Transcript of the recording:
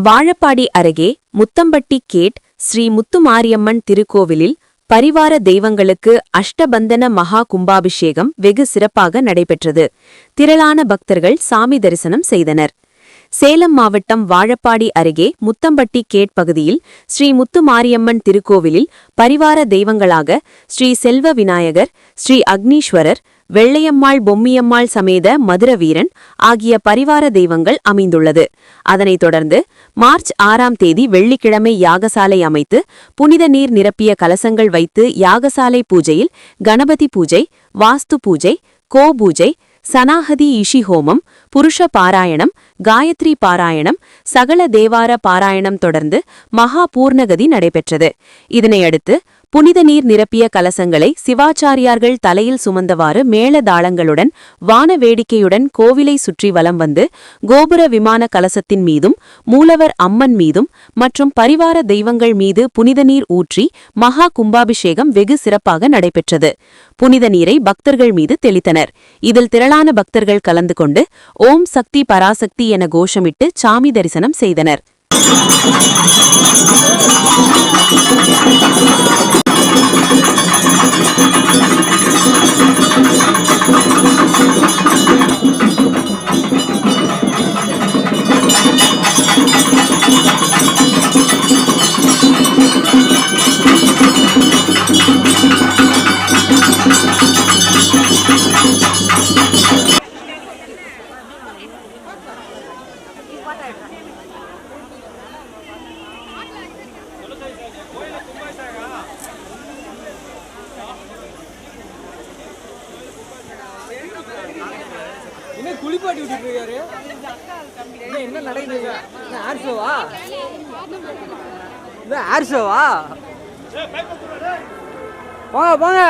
வாழப்பாடி அருகே முத்தம்பட்டி கேட் ஸ்ரீ முத்துமாரியம்மன் திருக்கோவிலில் பரிவார தெய்வங்களுக்கு அஷ்டபந்தன மகா கும்பாபிஷேகம் வெகு சிறப்பாக நடைபெற்றது. திரளான பக்தர்கள் சாமி தரிசனம் செய்தனர். சேலம் மாவட்டம் வாழப்பாடி அருகே முத்தம்பட்டி கேட் பகுதியில் ஸ்ரீ முத்துமாரியம்மன் திருக்கோவிலில் பரிவார தெய்வங்களாக ஸ்ரீ செல்வ விநாயகர், ஸ்ரீ அக்னீஸ்வரர், வெள்ளையம்மாள் பொம்மியம்மாள் சமேத மதுரவீரன் ஆகிய பரிவார தெய்வங்கள் அமைந்துள்ளது. அதனைத் தொடர்ந்து மார்ச் 6ஆம் தேதி வெள்ளிக்கிழமை யாகசாலை அமைத்து புனித நீர் நிரப்பிய கலசங்கள் வைத்து யாகசாலை பூஜையில் கணபதி பூஜை, வாஸ்து பூஜை, கோபூஜை, சனாஹதி இஷி ஹோமம், புருஷ பாராயணம், காயத்ரி பாராயணம், சகல தேவார பாராயணம் தொடர்ந்து மகா பூர்ணகதி நடைபெற்றது. இதனையடுத்து புனித நீர் நிரப்பிய கலசங்களை சிவாச்சாரியார்கள் தலையில் சுமந்தவாறு மேளதாளங்களுடன் வான வேடிக்கையுடன் கோவிலை சுற்றி வலம் வந்து கோபுர விமான கலசத்தின் மீதும் மூலவர் அம்மன் மீதும் மற்றும் பரிவார தெய்வங்கள் மீது புனித நீர் ஊற்றி மகா கும்பாபிஷேகம் வெகு சிறப்பாக நடைபெற்றது. புனித நீரை பக்தர்கள் மீது தெளித்தனர். இதில் திரளான பக்தர்கள் கலந்து கொண்டு ஓம் சக்தி பராசக்தி என கோஷமிட்டு சாமி தரிசனம் செய்தனர். என்ன குளிப்பாட்டி விட்டுட்டு இருக்காரு? என்ன நடக்குது? ஆர்ஷோவா? ஆர்ஷோவா? போங்க போங்க.